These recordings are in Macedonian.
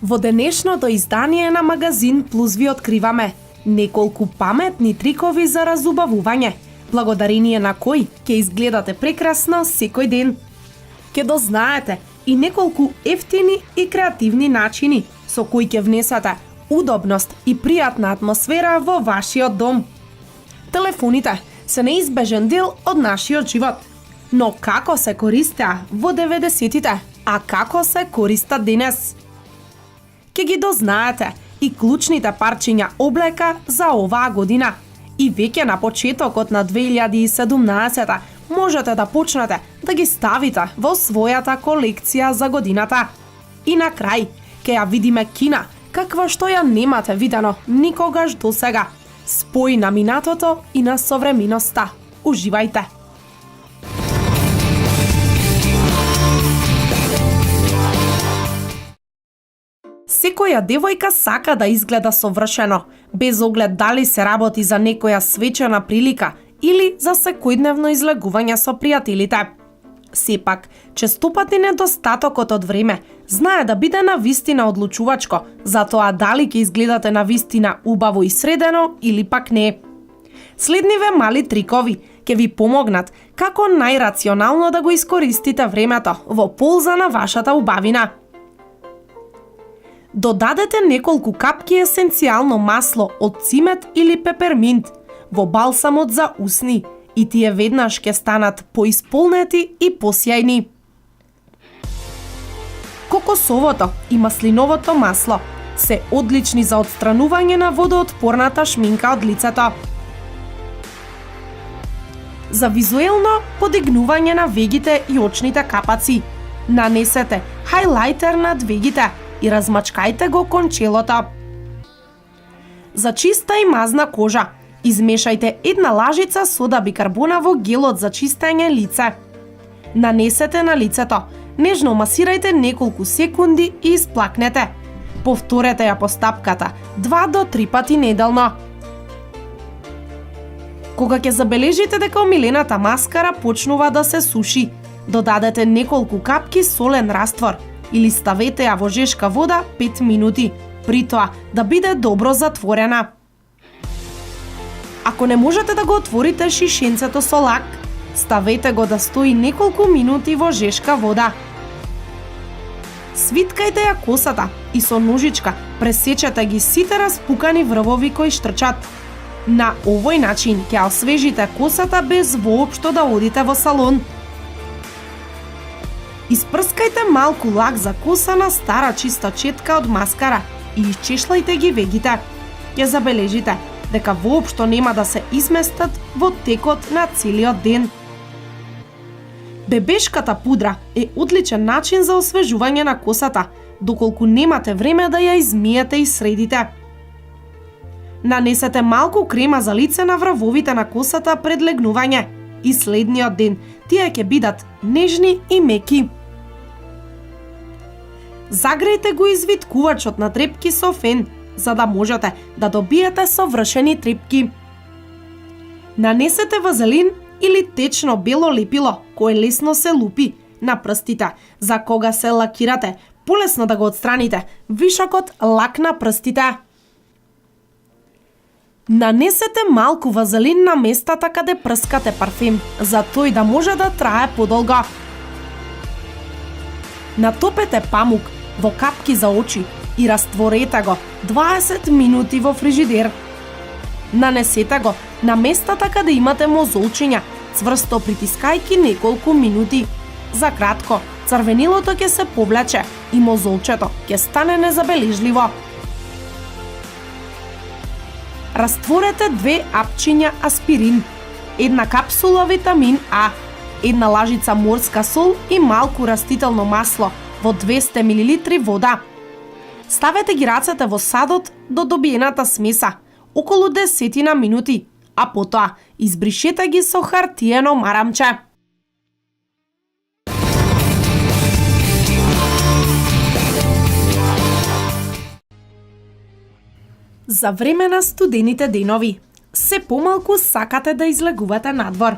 Во денешното издание на Магазин Плюс ви откриваме неколку паметни трикови за разубавување, благодарение на кои ќе изгледате прекрасно секој ден. Ќе дознаете и неколку ефтини и креативни начини со кои ќе внесете удобност и пријатна атмосфера во вашиот дом. Телефоните се неизбежен дел од нашиот живот, но како се користеа во 90-тите, а како се користат денес? Ќе ги дознаете и клучните парчиња облека за оваа година. И веќе на почетокот на 2017 можете да почнете да ги ставите во својата колекција за годината. И на крај ќе ја видиме Кина, каква што ја немате видено никогаш досега. Спој на минатото и на современоста. Уживајте! Секоја девојка сака да изгледа совршено, без оглед дали се работи за некоја свечена прилика или за секојдневно излегување со пријателите. Сепак, честопати недостатокот од време знае да биде навистина одлучувачко за тоа дали ќе изгледате навистина убаво и средено или пак не. Следниве мали трикови ќе ви помогнат како најрационално да го искористите времето во полза на вашата убавина. Додадете неколку капки есенцијално масло од цимет или пеперминт во балсамот за усни и тие веднаш ќе станат поисполнети и посјајни. Кокосовото и маслиновото масло се одлични за отстранување на водоотпорната шминка од лицето. За визуелно подигнување на вегите и очните капаци, нанесете хајлајтер над вегите и размачкајте го кон челото. За чиста и мазна кожа, измешајте една лажица сода бикарбона во гелот за чистење лице. Нанесете на лицето, нежно масирајте неколку секунди и исплакнете. Повторете ја постапката 2 до 3 пати неделно. Кога ќе забележите дека омилената маскара почнува да се суши, додадете неколку капки солен раствор или ставете ја во жешка вода 5 минути, при тоа да биде добро затворена. Ако не можете да го отворите шишенцето со лак, ставете го да стои неколку минути во жешка вода. Свиткајте ја косата и со ножичка пресечете ги сите распукани врвови кои штрчат. На овој начин ќе освежите косата без воопшто да одите во салон. Испрскајте малку лак за коса на стара чиста четка од маскара и исчешлајте ги вегите. Ќе забележите дека воопшто нема да се изместат во текот на целиот ден. Бебешката пудра е одличен начин за освежување на косата, доколку немате време да ја измиете и средите. Нанесете малку крема за лице на врвовите на косата пред легнување и следниот ден тие ќе бидат нежни и меки. Загрејте го извиткувачот на трепки со фен, за да можете да добиете совршени трепки. Нанесете вазелин или течно бело лепило, кое лесно се лупи на прстите, за кога се лакирате, полесно да го отстраните вишокот лак на прстите. Нанесете малку вазелин на местата каде прскате парфем, за тој да може да трае подолго. Натопете памук во капки за очи и растворете го 20 минути во фрижидер. Нанесете го на местата каде имате мозолчиња, цврсто притискајки неколку минути. За кратко, црвенилото ќе се повлече и мозолчето ќе стане незабележливо. Растворете 2 апчиња аспирин, 1 капсула витамин А, 1 лажица морска сол и малку растително масло во 200 мл вода. Ставете ги рацете во садот до добиената смеса, околу 10 минути, а потоа избришете ги со хартиено марамче. За време на студените денови, се помалку сакате да излегувате надвор.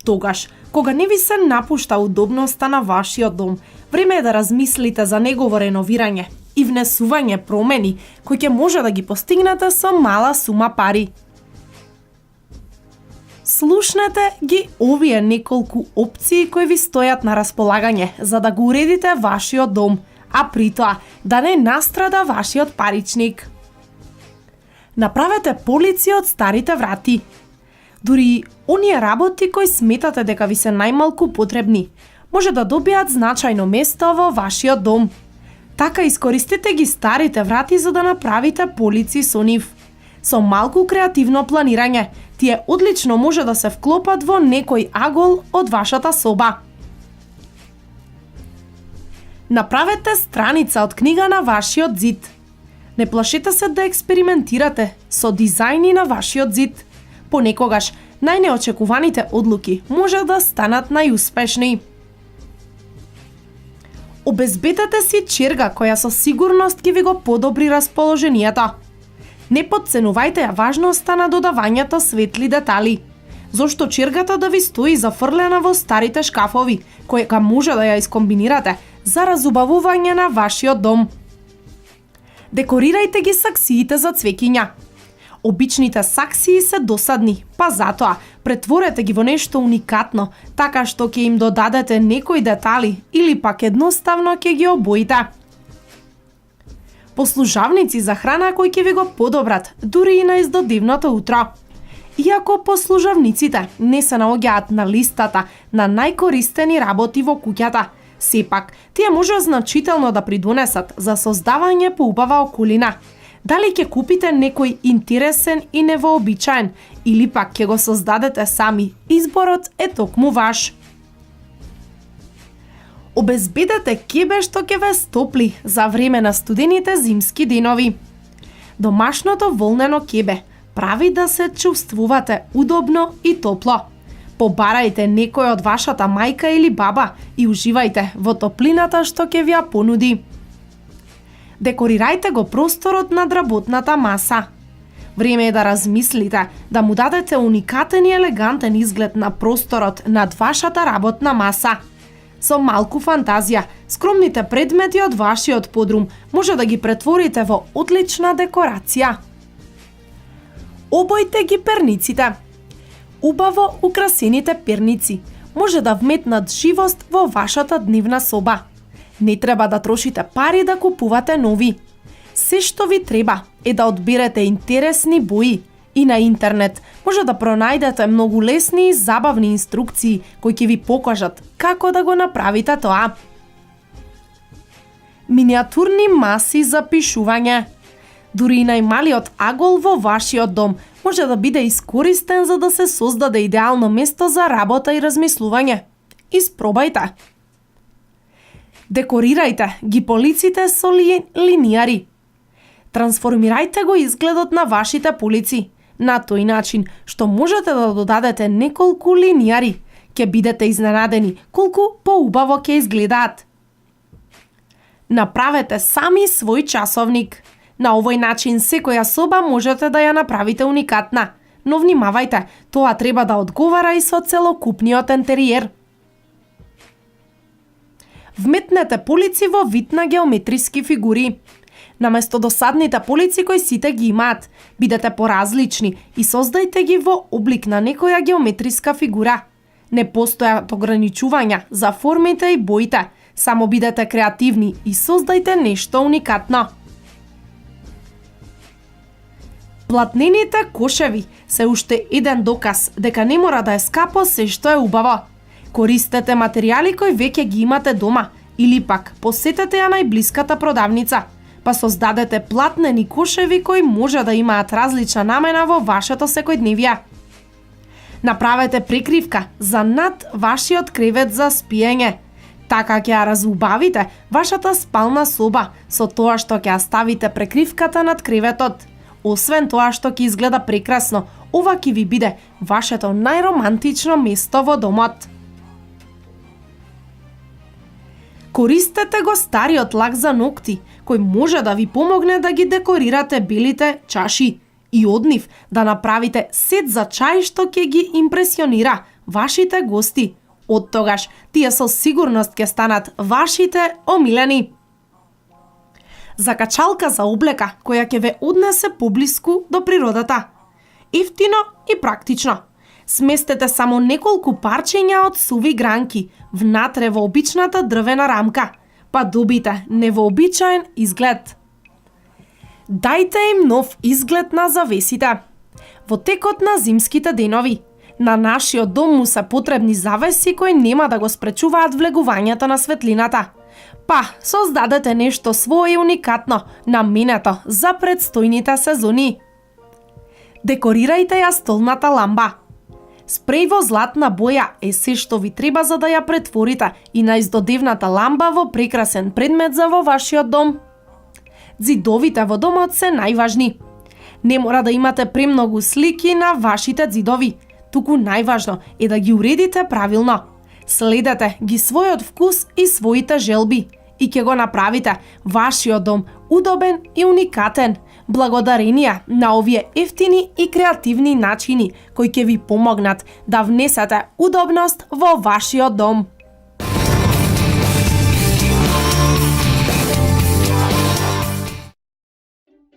Тогаш, кога не ви се напушта удобноста на вашиот дом, време е да размислите за негово реновирање и внесување промени кои ќе може да ги постигнете со мала сума пари. Слушнете ги овие неколку опции кои ви стојат на располагање за да го уредите вашиот дом, а при тоа да не настрада вашиот паричник. Направете полици од старите врати. Дури оние работи кои сметате дека ви се најмалку потребни, може да добијат значајно место во вашиот дом. Така искористете ги старите врати за да направите полици со нив. Со малку креативно планирање, тие одлично може да се вклопат во некој агол од вашата соба. Направете страница од книга на вашиот зид. Не плашете се да експериментирате со дизајни на вашиот зид. Понекогаш најнеочекуваните одлуки може да станат најуспешни. Обезбедете си черга која со сигурност ќе ви го подобри расположението. Не подценувајте ја важноста на додавањето светли детали. Зошто чергата да ви стои зафрлена во старите шкафови, која може да ја искомбинирате за разубавување на вашиот дом. Декорирајте ги саксиите за цвеќиња. Обичните саксии се досадни, па затоа претворете ги во нешто уникатно, така што ќе им додадете некои детали или пак едноставно ќе ги обоите. Послужавници за храна кои ќе ви го подобрат, дури и на издодивното утро. Иако послужавниците не се наоѓаат на листата на најкористени работи во куќата, сепак тие може значително да придонесат за создавање поубава околина. Дали ќе купите некој интересен и невообичаен, или пак ќе го создадете сами, изборот е токму ваш. Обезбедете кебе што ќе ве стопли за време на студените зимски денови. Домашното волнено кебе прави да се чувствувате удобно и топло. Побарајте некој од вашата мајка или баба и уживајте во топлината што ќе ви ја понуди. Декорирајте го просторот над работната маса. Време е да размислите, да му дадете уникатен и елегантен изглед на просторот над вашата работна маса. Со малку фантазија, скромните предмети од вашиот подрум може да ги претворите во одлична декорација. Обојте ги перниците. Убаво украсените перници може да вметнат живост во вашата дневна соба. Не треба да трошите пари да купувате нови. Се што ви треба е да одберете интересни бои и на интернет може да пронајдете многу лесни и забавни инструкции кои ќе ви покажат како да го направите тоа. Миниатурни маси за пишување. Дури и најмалиот агол во вашиот дом може да биде искористен за да се создаде идеално место за работа и размислување. Испробајте. Декорирајте ги полиците со линијари. Трансформирајте го изгледот на вашите полици на тој начин што можете да додадете неколку линијари. Ќе бидете изненадени колку поубаво ќе изгледаат. Направете сами свој часовник. На овој начин секоја соба можете да ја направите уникатна, но внимавајте, тоа треба да одговара и со целокупниот интериер. Вметнете полици во вид на геометриски фигури. Наместо досадните полици кои сите ги имаат, бидете поразлични и создајте ги во облик на некоја геометриска фигура. Не постојат ограничувања за формите и боите, само бидете креативни и создајте нешто уникатно. Платнените кошеви се уште еден доказ дека не мора да е скапо се што е убаво. Користете материјали кои веќе ги имате дома или пак посетете ја најблиската продавница, па создадете платнени кошеви кои може да имаат различна намена во вашето секојдневие. Направете прекривка за над вашиот кревет за спиење. Така ќе ја разубавите вашата спална соба со тоа што ќе ја ставите прекривката над креветот. Освен тоа што ќе изгледа прекрасно, ова ќе ви биде вашето најромантично место во домот. Користете го стариот лак за ногти, кој може да ви помогне да ги декорирате белите чаши и од нив да направите сет за чај што ќе ги импресионира вашите гости. Од тогаш тие со сигурност ќе станат вашите омилени. Закачалка за облека која ќе ве однесе поблиску до природата. Ефтино и практично. Сместете само неколку парчења од суви гранки внатре во обичната дрвена рамка, па добите невообичаен изглед. Дајте им нов изглед на завесите. Во текот на зимските денови, на нашиот дом му се потребни завеси кои нема да го спречуваат влегувањето на светлината. Па, создадете нешто свое и уникатно, наменето за предстојните сезони. Декорирајте ја столната ламба. Спреј во златна боја е се што ви треба за да ја претворите и наиздодевната ламба во прекрасен предмет за во вашиот дом. Ѕидовите во домот се најважни. Не мора да имате премногу слики на вашите ѕидови, туку најважно е да ги уредите правилно. Следете ги својот вкус и своите желби и ќе го направите вашиот дом удобен и уникатен, благодарение на овие ефтини и креативни начини кои ќе ви помогнат да внесете удобност во вашиот дом.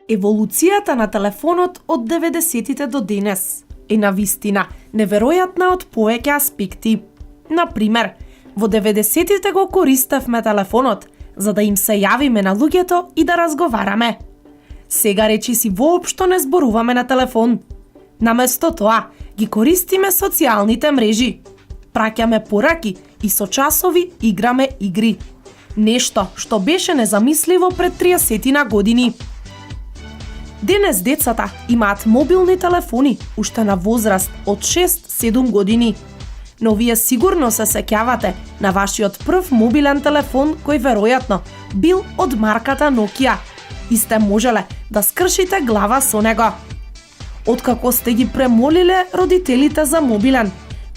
Еволуцијата на телефонот од 90-тите до денес е навистина неверојатна од повеќе аспекти. Например, во 90-тите го користевме телефонот за да им се јавиме на луѓето и да разговараме. Сега речиси воопшто не зборуваме на телефон. Наместо тоа, ги користиме социјалните мрежи. Праќаме пораки и со часови играме игри. Нешто што беше незамисливо пред 30 години. Денес децата имаат мобилни телефони уште на возраст од 6-7 години. Но вие сигурно се сеќавате на вашиот прв мобилен телефон кој веројатно бил од марката Nokia и сте можеле да скршите глава со него. Откако сте ги премолиле родителите за мобилен,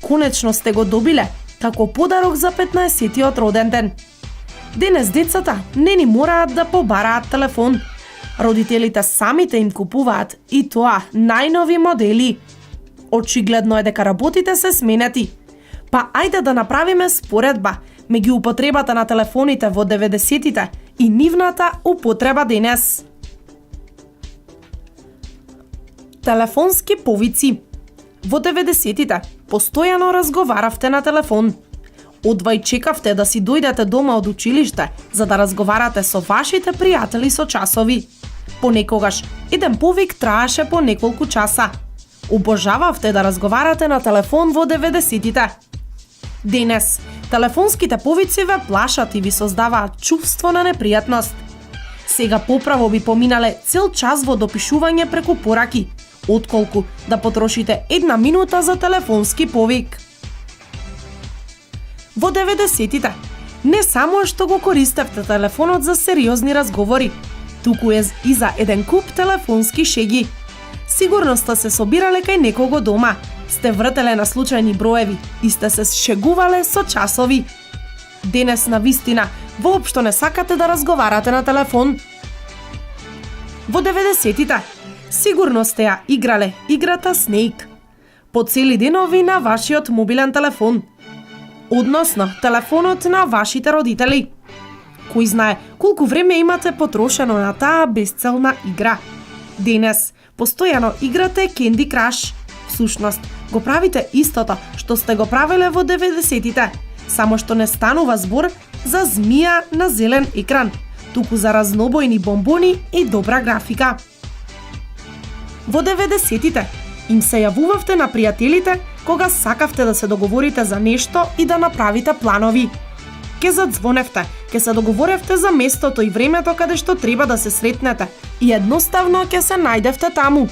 конечно сте го добиле како подарок за 15-тиот роден ден. Денес децата не ни мораат да побараат телефон. Родителите самите им купуваат и тоа најнови модели. Очигледно е дека работите се сменети. Па ајде да направиме споредба меѓу употребата на телефоните во 90-тите и нивната употреба денес. Телефонски повици. Во 90-тите постојано разговаравте на телефон. Одвај чекавте да си дојдете дома од училиште за да разговарате со вашите пријатели со часови. Понекогаш еден повик траеше по неколку часа. Обожававте да разговарате на телефон во 90-тите. Денес, телефонските повици ве плашат и ви создаваат чувство на непријатност. Сега поправо би поминале цел час во допишување преку пораки, отколку да потрошите 1 минута за телефонски повик. Во 90-тите, не само што го користевте телефонот за сериозни разговори, туку е и за еден куп телефонски шеги. Сигурно сте се собирале кај некого дома, сте вртеле на случајни броеви и сте се шегувале со часови. Денес на вистина воопшто не сакате да разговарате на телефон. Во 90-тите сигурно сте ја играле играта Snake по цели денови на вашиот мобилен телефон, односно телефонот на вашите родители. Кој знае колку време имате потрошено на таа безцелна игра. Денес постојано играте Candy Crush. Всушност, го правите истото што сте го правеле во 90-тите, само што не станува збор за змија на зелен екран, туку за разнобојни бомбони и добра графика. Во 90-тите им се јавувавте на пријателите кога сакавте да се договорите за нешто и да направите планови. Ке задзвоневте, ке се договоревте за местото и времето каде што треба да се сретнете и едноставно ке се најдевте таму.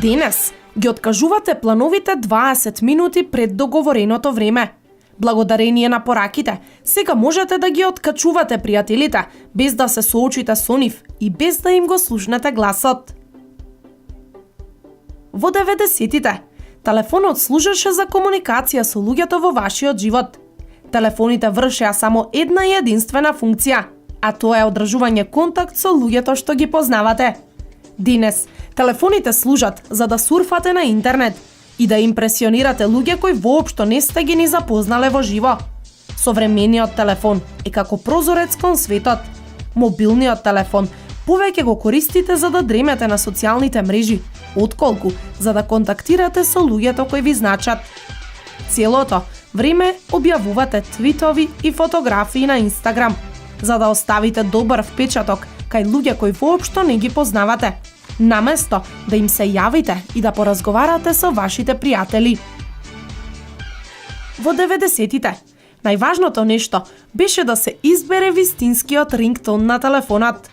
Денес ги откажувате плановите 20 минути пред договореното време. Благодарение на пораките, сега можете да ги откачувате пријателите без да се соочите со нив и без да им го слушнете гласот. Во 90-тите, телефонот служеше за комуникација со луѓето во вашиот живот. Телефоните вршеа само една и единствена функција, а тоа е одржување контакт со луѓето што ги познавате. Денес, телефоните служат за да сурфате на интернет и да импресионирате луѓе кои воопшто не сте ги ни запознале во живо. Современиот телефон е како прозорец кон светот. Мобилниот телефон повеќе го користите за да дремете на социјалните мрежи, отколку за да контактирате со луѓето кои ви значат. Целото време објавувате твитови и фотографии на Инстаграм, за да оставите добар впечаток кај луѓе кои воопшто не ги познавате, наместо да им се јавите и да поразговарате со вашите пријатели. Во 90-тите, најважното нешто беше да се избере вистинскиот рингтон на телефонот.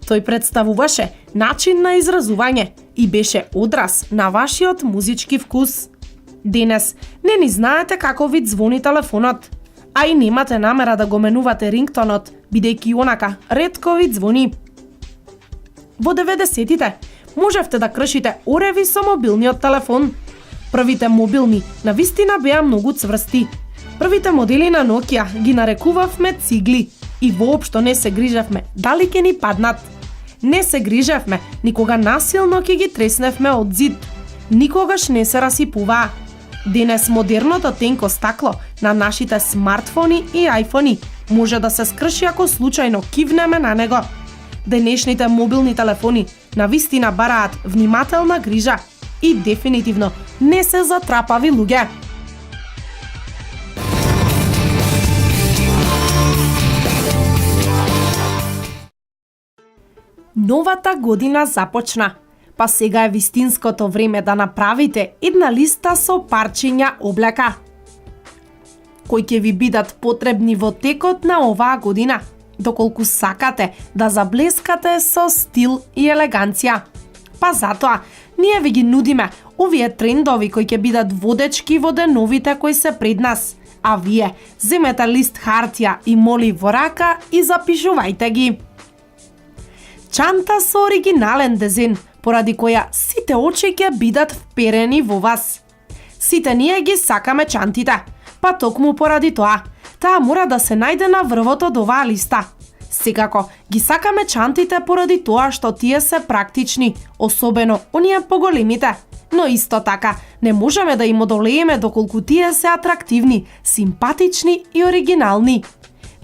Тој представуваше начин на изразување и беше одраз на вашиот музички вкус. Денес не ни знаете како ви звони телефонот, а и немате намера да го менувате рингтонот, бидејќи онака ретко ви звони. Во 90-тите можевте да кршите ореви со мобилниот телефон. Првите мобилни навистина беа многу цврсти. Првите модели на Nokia ги нарекувавме цигли и воопшто не се грижевме дали ќе ни паднат. Не се грижевме никога насилно ќе ги тресневме од зид. Никогаш не се расипуваа. Денес модерното тенко стакло на нашите смартфони и ајфони може да се скрши ако случајно кивнеме на него. Денешните мобилни телефони навистина бараат внимателна грижа и дефинитивно не се за трапави луѓе. Новата година започна, па сега е вистинското време да направите една листа со парчиња облека, кои ќе ви бидат потребни во текот на оваа година, доколку сакате да заблескате со стил и елеганција. Па затоа, ние ви ги нудиме овие трендови кои ќе бидат водечки во деновите кои се пред нас, а вие земете лист хартија и моли во рака и запишувајте ги. Чанта со оригинален дизајн, поради која сите очи ќе бидат вперени во вас. Сите ние ги сакаме чантите, па токму поради тоа, таа мора да се најде на врвот од оваа листа. Секако, ги сакаме чантите поради тоа што тие се практични, особено оние поголемите, но исто така не можеме да им одолееме доколку тие се атрактивни, симпатични и оригинални.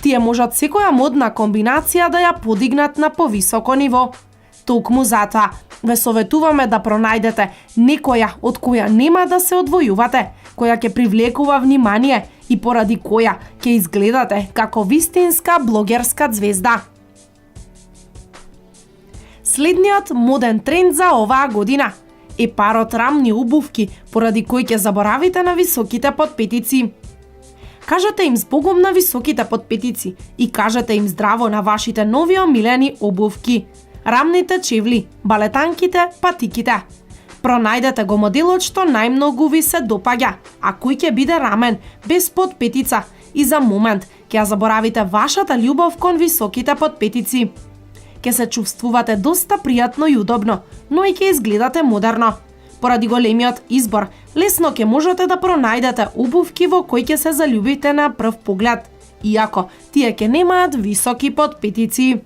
Тие можат секоја модна комбинација да ја подигнат на повисоко ниво. Токму затоа ве советуваме да пронајдете некоја од која нема да се одвојувате, која ќе привлекува внимание и поради која ќе изгледате како вистинска блогерска звезда. Следниот моден тренд за оваа година е парот рамни обувки, поради кој ќе заборавите на високите подпетици. Кажете им збогом на високите подпетици и кажете им здраво на вашите нови омилени обувки. Рамните чевли, балетанките, патиките. Пронајдете го моделот што најмногу ви се допаѓа, а кој ќе биде рамен, без подпетица и за момент ќе ја заборавите вашата љубов кон високите подпетици. Ќе се чувствувате доста пријатно и удобно, но и ќе изгледате модерно. Поради големиот избор, лесно ќе можете да пронајдете обувки во кои ќе се заљубите на прв поглед, иако тие ќе немаат високи подпетици.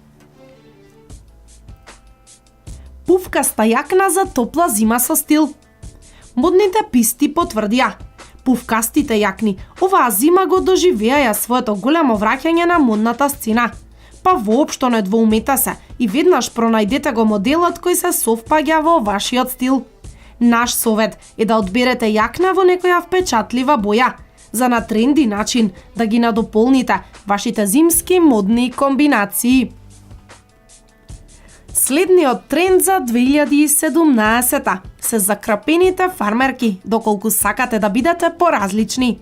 Пуфкаста јакна за топла зима со стил. Модните писти потврдија. Пуфкастите јакни оваа зима го доживеаја своето големо враќање на модната сцена. Па воопшто не двоумете се и веднаш пронајдете го моделот кој се совпаѓа во вашиот стил. Наш совет е да одберете јакна во некоја впечатлива боја, за на тренди начин да ги надополните вашите зимски модни комбинации. Следниот тренд за 2017 се закрапените фармерки, доколку сакате да бидете поразлични.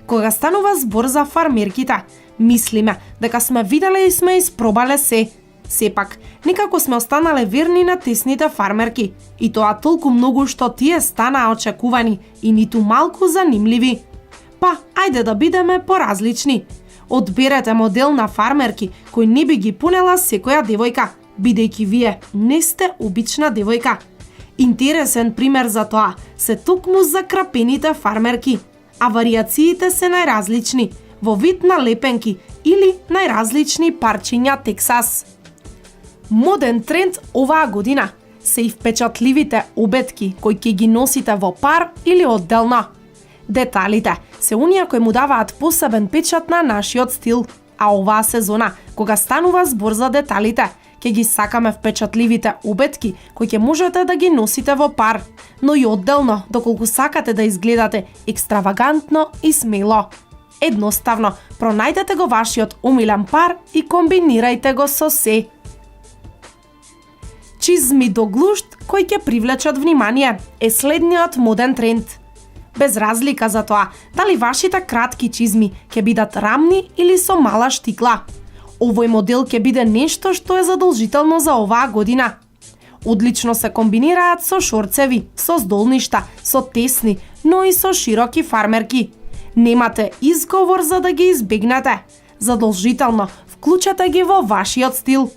Кога станува збор за фармерките, мислиме дека сме виделе и сме испробале се. Сепак, некако сме останале верни на тесните фармерки, и тоа толку многу што тие станаа очекувани и ниту малку занимливи. Па, ајде да бидеме поразлични. Одберете модел на фармерки кој не би ги понела секоја девојка, бидејќи вие не сте обична девојка. Интересен пример за тоа се токму закрапените фармерки, а варијациите се најразлични, во вид на лепенки или најразлични парчиња Тексас. Моден тренд оваа година се и впечатливите обетки кои ќе ги носите во пар или одделно. Деталите се оние кои му даваат посебен печат на нашиот стил, А оваа сезона, кога станува збор за деталите, ќе ги сакаме впечатливите обетки кои ќе можете да ги носите во пар, но и одделно, доколку сакате да изгледате екстравагантно и смело. Едноставно, пронајдете го вашиот омилен пар и комбинирајте го со се. Чизми до глушт кои ќе привлечат внимание е следниот моден тренд. Без разлика за тоа дали вашите кратки чизми ќе бидат рамни или со мала штикла. Овој модел ќе биде нешто што е задолжително за оваа година. Одлично се комбинираат со шорцеви, со здолништа, со тесни, но и со широки фармерки. Немате изговор за да ги избегнете. Задолжително вклучете ги во вашиот стил.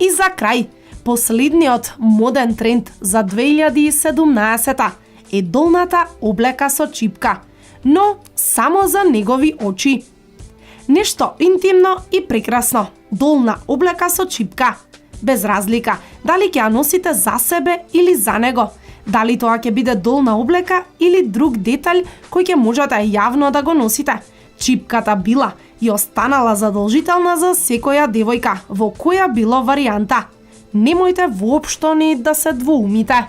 И за крај, последниот моден тренд за 2017 е долната облека со чипка, но само за негови очи. Нешто интимно и прекрасно, долна облека со чипка. Без разлика, дали ќе ја носите за себе или за него, дали тоа ќе биде долна облека или друг деталј кој ќе можете јавно да го носите. Чипката била и останала задолжителна за секоја девојка, во која било варијанта. Немојте воопшто ни да се двоумите.